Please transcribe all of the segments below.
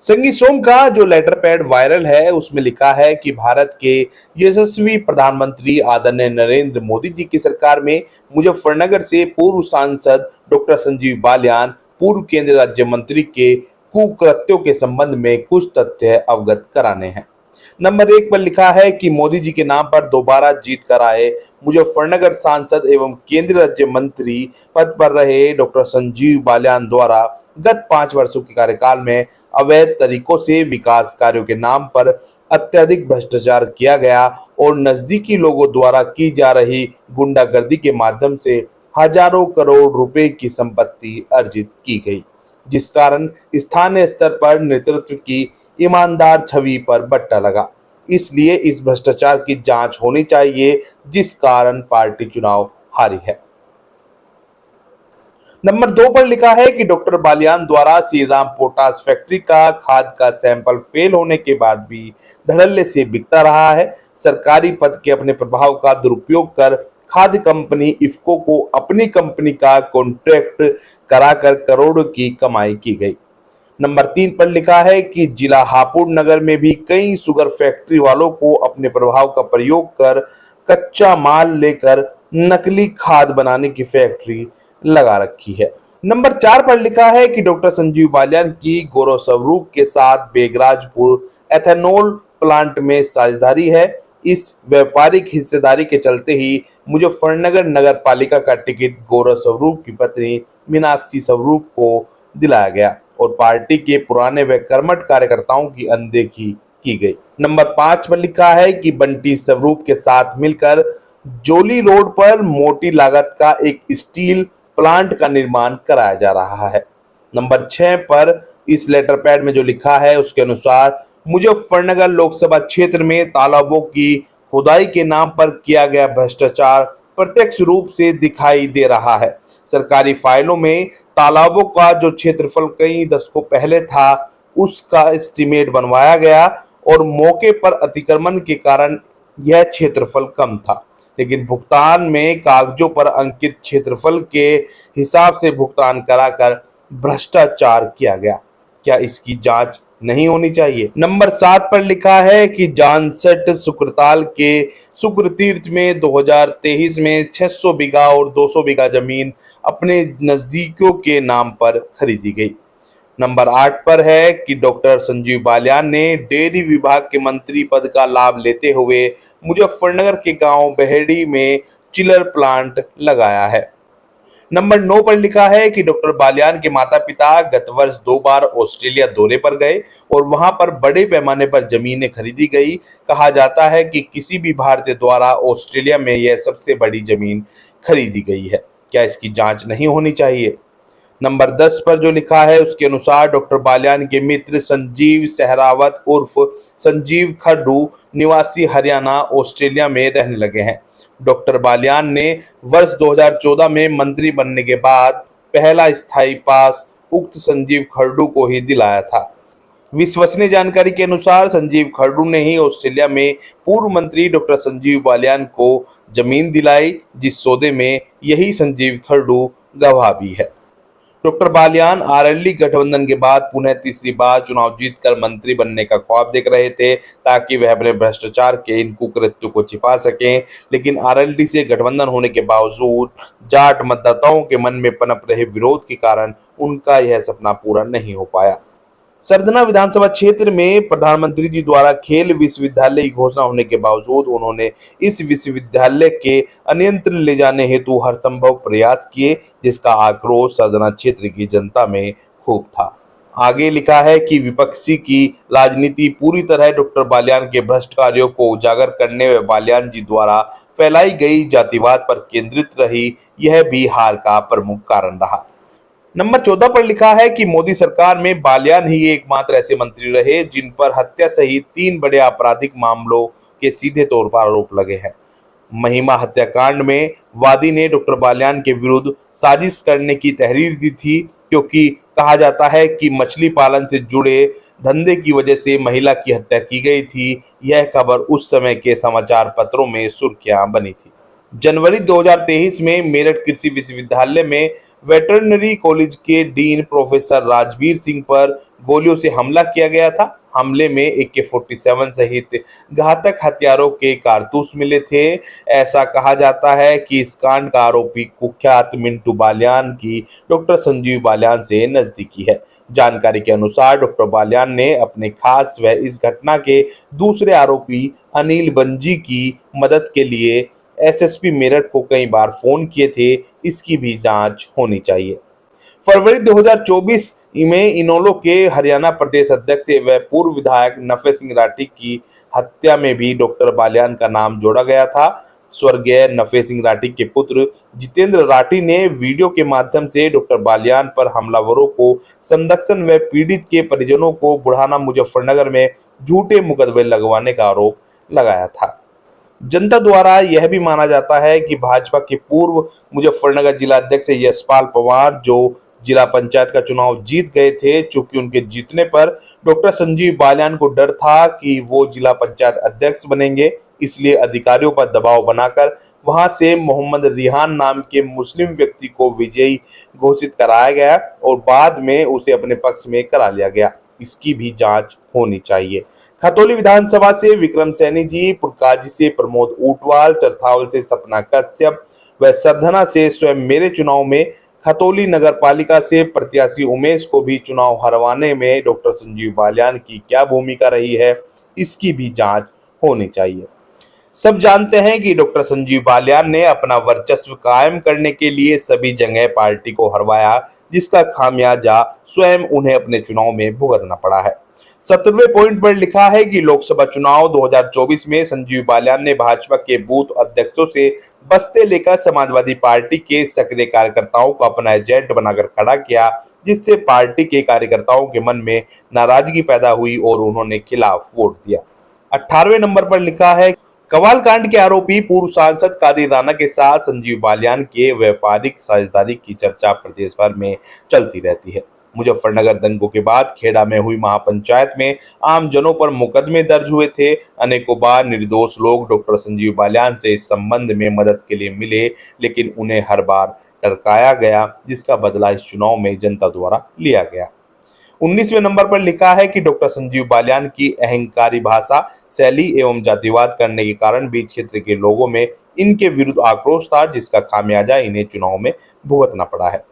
संगी सोम का जो लेटर पैड वायरल है उसमें लिखा है कि भारत के यशस्वी प्रधानमंत्री आदरणीय नरेंद्र मोदी जी की सरकार में मुजफ्फरनगर से पूर्व सांसद डॉक्टर संजीव बालियान पूर्व केंद्रीय राज्य मंत्री के कुकृत्यों के संबंध में कुछ तथ्य अवगत कराने हैं। नंबर 1 पर लिखा है कि मोदी जी के नाम पर दोबारा जीत कर आए मुजफ्फरनगर सांसद एवं केंद्रीय राज्य मंत्री पद पर रहे डॉक्टर संजीव बालियान द्वारा गत 5 वर्षों के कार्यकाल में अवैध तरीकों से विकास कार्यों के नाम पर अत्यधिक भ्रष्टाचार किया गया और नजदीकी लोगों द्वारा की जा रही गुंडागर्दी के माध्यम से हजारों करोड़ रुपए की संपत्ति अर्जित की गई, जिस कारण स्थानीय स्तर पर नेतृत्व की ईमानदार छवि पर बट्टा लगा। इसलिए इस भ्रष्टाचार की जांच होनी चाहिए, जिस कारण पार्टी चुनाव हारी है। नंबर 2 पर लिखा है कि डॉक्टर बालियान द्वारा श्री राम पोटास फैक्ट्री का खाद का सैंपल फेल होने के बाद भी धड़ल्ले से बिकता रहा है। सरकारी पद के अपने प्रभाव का दुरुपयोग कर खाद्य कंपनी इफ्को को अपनी कंपनी का कॉन्ट्रैक्ट कराकर करोड़ों की कमाई की गई। नंबर 3 पर लिखा है कि जिला हापुड़ नगर में भी कई शुगर फैक्ट्री वालों को अपने प्रभाव का प्रयोग कर कच्चा माल लेकर नकली खाद बनाने की फैक्ट्री लगा रखी है। नंबर 4 पर लिखा है कि डॉक्टर संजीव बालियान की गौरव स्वरूप के साथ बेगराजपुर एथेनॉल प्लांट में साझेदारी है। इस व्यापारिक हिस्सेदारी के चलते ही मुजफ्फरनगर नगर पालिका का टिकट गौरव स्वरूप की पत्नी मीनाक्षी स्वरूप को दिलाया गया और पार्टी के पुराने व कर्मठ कार्यकर्ताओं की अनदेखी की गई। नंबर 5 पर लिखा है कि बंटी स्वरूप के साथ मिलकर जोली रोड पर मोटी लागत का एक स्टील प्लांट का निर्माण कराया जा रहा है। नंबर 6 पर इस लेटर पैड में जो लिखा है उसके अनुसार मुजफ्फरनगर लोकसभा क्षेत्र में तालाबों की खुदाई के नाम पर किया गया भ्रष्टाचार प्रत्यक्ष रूप से दिखाई दे रहा है। सरकारी फाइलों में तालाबों का जो क्षेत्रफल कई दशकों पहले था उसका एस्टीमेट बनवाया गया और मौके पर अतिक्रमण के कारण यह क्षेत्रफल कम था, लेकिन भुगतान में कागजों पर अंकित क्षेत्रफल के हिसाब से भुगतान कराकर भ्रष्टाचार किया गया। क्या इसकी जांच नहीं होनी चाहिए? नंबर 7 पर लिखा है कि जानसठ सुकरताल के सुकृतीर्थ में 2023 में 600 बीघा और 200 बीघा जमीन अपने नजदीकियों के नाम पर खरीदी गई। नंबर 8 पर है कि डॉक्टर संजीव बालियान ने डेयरी विभाग के मंत्री पद का लाभ लेते हुए मुजफ्फरनगर के गांव बहेड़ी में चिलर प्लांट लगाया है। नंबर 9 पर लिखा है कि डॉक्टर बालियान के माता पिता गत वर्ष 2 बार ऑस्ट्रेलिया दौरे पर गए और वहां पर बड़े पैमाने पर जमीनें खरीदी गई। कहा जाता है कि किसी भी भारतीय द्वारा ऑस्ट्रेलिया में यह सबसे बड़ी जमीन खरीदी गई है। क्या इसकी जांच नहीं होनी चाहिए? नंबर 10 पर जो लिखा है उसके अनुसार डॉक्टर बालियान के मित्र संजीव सहरावत उर्फ संजीव खड्डू निवासी हरियाणा ऑस्ट्रेलिया में रहने लगे हैं। डॉक्टर बालियान ने वर्ष 2014 में मंत्री बनने के बाद पहला स्थायी पास उक्त संजीव खड्डू को ही दिलाया था। विश्वसनीय जानकारी के अनुसार संजीव खड्डू ने ही ऑस्ट्रेलिया में पूर्व मंत्री डॉक्टर संजीव बालियान को जमीन दिलाई, जिस सौदे में यही संजीव खड्डू गवाह भी है। डॉक्टर बालियान आरएलडी गठबंधन के बाद पुनः तीसरी बार चुनाव जीतकर मंत्री बनने का ख्वाब देख रहे थे ताकि वह अपने भ्रष्टाचार के इन कुकृत्यों को छिपा सकें, लेकिन आरएलडी से गठबंधन होने के बावजूद जाट मतदाताओं के मन में पनप रहे विरोध के कारण उनका यह सपना पूरा नहीं हो पाया। सरधना विधानसभा क्षेत्र में प्रधानमंत्री जी द्वारा खेल विश्वविद्यालय की घोषणा होने के बावजूद उन्होंने इस विश्वविद्यालय के अनियंत्रित ले जाने हेतु हर संभव प्रयास किए, जिसका आक्रोश सरधना क्षेत्र की जनता में खूब था। आगे लिखा है कि विपक्षी की राजनीति पूरी तरह डॉक्टर बालियान के भ्रष्ट कार्यों को उजागर करने व बालियान जी द्वारा फैलाई गई जातिवाद पर केंद्रित रही, यह भी हार का प्रमुख कारण रहा। नंबर 14 पर लिखा है कि मोदी सरकार में बालियान ही एकमात्र ऐसे मंत्री रहे जिन पर हत्या सहित 3 बड़े आपराधिक मामलों के सीधे तौर पर आरोप लगे हैं। महिमा हत्याकांड में वादी ने डॉक्टर बालियान के विरुद्ध साजिश करने की तहरीर दी थी, क्योंकि कहा जाता है कि मछली पालन से जुड़े धंधे की वजह से महिला की हत्या की गई थी। यह खबर उस समय के समाचार पत्रों में सुर्खियां बनी थी। जनवरी 2023 में मेरठ कृषि विश्वविद्यालय में वेटरनरी कॉलेज के डीन प्रोफेसर राजवीर सिंह पर गोलियों से हमला किया गया था। हमले में AK-47 सहित घातक हथियारों के कारतूस मिले थे। ऐसा कहा जाता है कि इस कांड का आरोपी कुख्यात मिंटू बालियान की डॉक्टर संजीव बालियान से नजदीकी है। जानकारी के अनुसार डॉक्टर बालियान ने अपने खास व इस घटना के दूसरे आरोपी अनिल बंजी की मदद के लिए एसएसपी मेरठ को कई बार फोन किए थे। इसकी भी जांच होनी चाहिए। फरवरी 2024 में इनेलो के हरियाणा प्रदेश अध्यक्ष व पूर्व विधायक नफे सिंह राठी की हत्या में भी डॉक्टर बालियान का नाम जोड़ा गया था। स्वर्गीय नफे सिंह राठी के पुत्र जितेंद्र राठी ने वीडियो के माध्यम से डॉक्टर बालियान पर हमलावरों को संरक्षण व पीड़ित के परिजनों को बुढ़ाना मुजफ्फरनगर में झूठे मुकदमे लगवाने का आरोप लगाया था। जनता द्वारा यह भी माना जाता है कि भाजपा के पूर्व मुजफ्फरनगर जिला अध्यक्ष यशपाल पवार जो जिला पंचायत का चुनाव जीत गए थे, चूंकि उनके जीतने पर डॉक्टर संजीव बालियान को डर था कि वो जिला पंचायत अध्यक्ष बनेंगे, इसलिए अधिकारियों पर दबाव बनाकर वहां से मोहम्मद रिहान नाम के मुस्लिम व्यक्ति को विजयी घोषित कराया गया और बाद में उसे अपने पक्ष में करा लिया गया। इसकी भी जांच होनी चाहिए। खतौली विधानसभा से विक्रम सैनी जी, पुरकाजी से प्रमोद ऊंटवाल, चरथावल से सपना कश्यप व सरधना से स्वयं मेरे चुनाव में खतौली नगर पालिका से प्रत्याशी उमेश को भी चुनाव हरवाने में डॉक्टर संजीव बालियान की क्या भूमिका रही है, इसकी भी जांच होनी चाहिए। सब जानते हैं कि डॉक्टर संजीव बालियान ने अपना वर्चस्व कायम करने के लिए सभी जगह पार्टी को हरवाया, जिसका खामियाजा स्वयं उन्हें अपने चुनाव में भुगतना पड़ा है। 17वें पॉइंट पर लिखा है कि लोकसभा चुनाव 2024 में संजीव बालियान ने भाजपा के बूथ अध्यक्षों से बस्ते लेकर समाजवादी पार्टी के सक्रिय कार्यकर्ताओं को अपना एजेंट बनाकर खड़ा किया, जिससे पार्टी के कार्यकर्ताओं के मन में नाराजगी पैदा हुई और उन्होंने खिलाफ वोट दिया। 18वें नंबर पर लिखा है, कवाल कांड के आरोपी पूर्व सांसद कादिर राणा के साथ संजीव बालियान के व्यापारिक साझेदारी की चर्चा प्रदेश भर में चलती रहती है। मुजफ्फरनगर दंगों के बाद खेड़ा में हुई महापंचायत में आम जनों पर मुकदमे दर्ज हुए थे। अनेकों बार निर्दोष लोग डॉक्टर संजीव बालियान से इस संबंध में मदद के लिए मिले, लेकिन उन्हें हर बार टरकाया गया, जिसका बदला इस चुनाव में जनता द्वारा लिया गया। 19वें नंबर पर लिखा है कि डॉक्टर संजीव बालियान की अहंकारी भाषा शैली एवं जातिवाद करने के कारण भी क्षेत्र के लोगों में इनके विरुद्ध आक्रोश था, जिसका खामियाजा इन्हें चुनाव में भुगतना पड़ा है।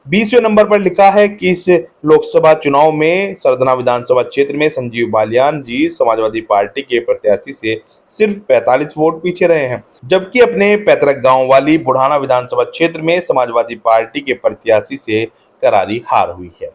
20वें नंबर पर लिखा है कि इस लोकसभा चुनाव में सरधना विधानसभा क्षेत्र में संजीव बालियान जी समाजवादी पार्टी के प्रत्याशी से सिर्फ 45 वोट पीछे रहे हैं, जबकि अपने पैतृक गांव वाली बुढ़ाना विधानसभा क्षेत्र में समाजवादी पार्टी के प्रत्याशी से करारी हार हुई है।